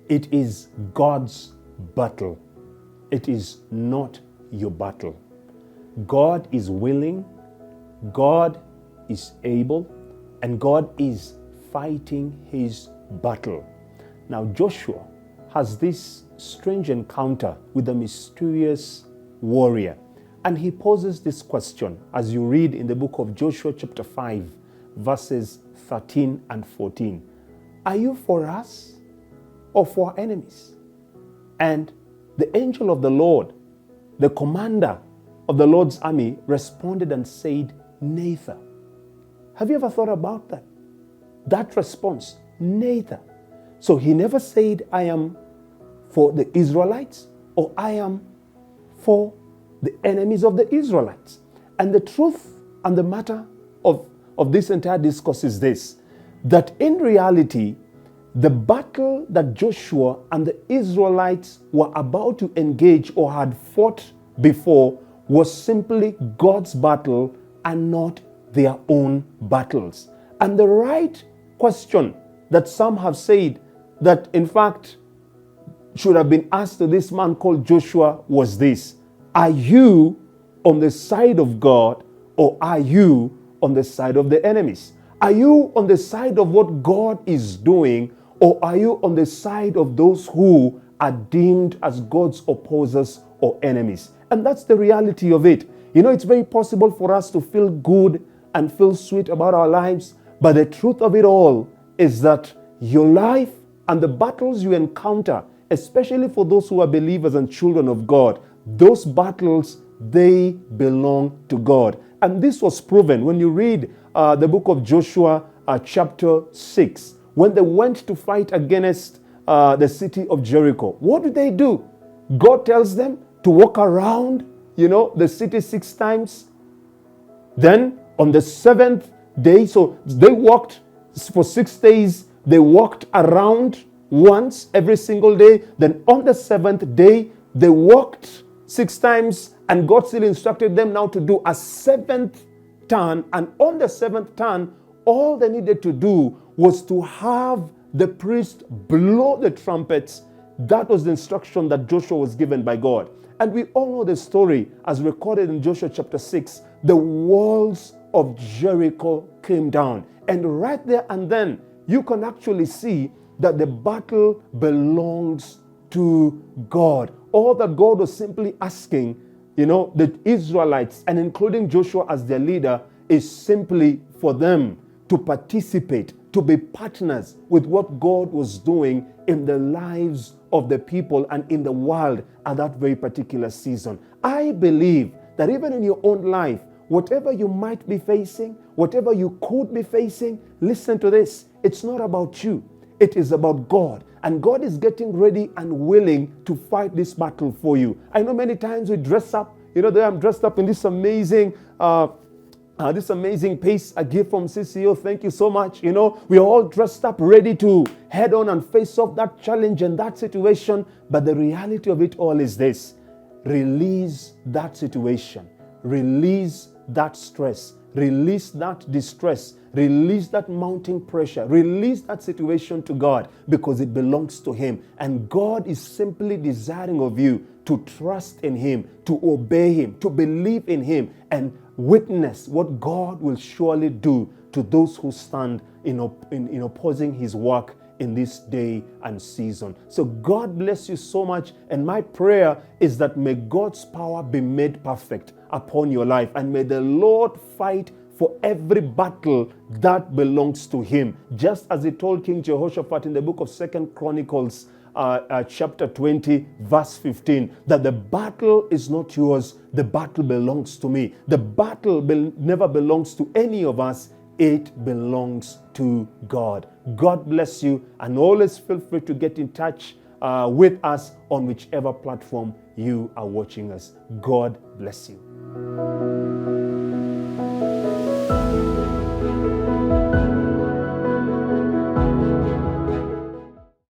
It is God's battle. It is not your battle. God is willing, God is able, and God is fighting his battle. Now Joshua has this strange encounter with a mysterious warrior. And he poses this question as you read in the book of Joshua chapter 5, verses 13 and 14. Are you for us or for our enemies? And the angel of the Lord, the commander of the Lord's army, responded and said, neither. Have you ever thought about that? That response, neither. So he never said, I am for the Israelites or I am for the enemies of the Israelites. And the truth and the matter of this entire discourse is this, that in reality, the battle that Joshua and the Israelites were about to engage or had fought before was simply God's battle and not their own battles. And the right question that some have said that in fact should have been asked to this man called Joshua was this: are you on the side of God or are you on the side of the enemies? Are you on the side of what God is doing or are you on the side of those who are deemed as God's opposers or enemies? And that's the reality of it. You know, it's very possible for us to feel good and feel sweet about our lives, but the truth of it all is that your life and the battles you encounter, especially for those who are believers and children of God, those battles, they belong to God. And this was proven when you read the book of Joshua chapter 6. When they went to fight against the city of Jericho, what did they do? God tells them to walk around, the city 6 times. Then on the 7th day, so they walked for 6 days, they walked around once every single day. Then on the 7th day, they walked 6 times, and God still instructed them now to do a 7th turn. And on the 7th turn, all they needed to do was to have the priest blow the trumpets. That was the instruction that Joshua was given by God. And we all know the story as recorded in Joshua chapter 6. The walls of Jericho came down. And right there and then, you can actually see that the battle belongs to God. All that God was simply asking, the Israelites, and including Joshua as their leader, is simply for them to participate, to be partners with what God was doing in the lives of the people and in the world at that very particular season. I believe that even in your own life, whatever you might be facing, whatever you could be facing, listen to this. It's not about you. It is about God. And God is getting ready and willing to fight this battle for you. I know many times we dress up. There I'm dressed up in this amazing piece, a gift from CCO. Thank you so much. We're all dressed up, ready to head on and face off that challenge and that situation. But the reality of it all is this: release that situation, release that stress, release that distress, release that mounting pressure, release that situation to God, because it belongs to Him. And God is simply desiring of you to trust in Him, to obey Him, to believe in Him, and witness what God will surely do to those who stand in opposing His work in this day and season. So God bless you so much, and my prayer is that may God's power be made perfect upon your life, and may the Lord fight for every battle that belongs to Him, just as He told King Jehoshaphat in the book of 2 Chronicles chapter 20 verse 15, that the battle is not yours, the battle belongs to me. The battle never belongs to any of us, it belongs to God. God bless you, and always feel free to get in touch with us on whichever platform you are watching us. God bless you.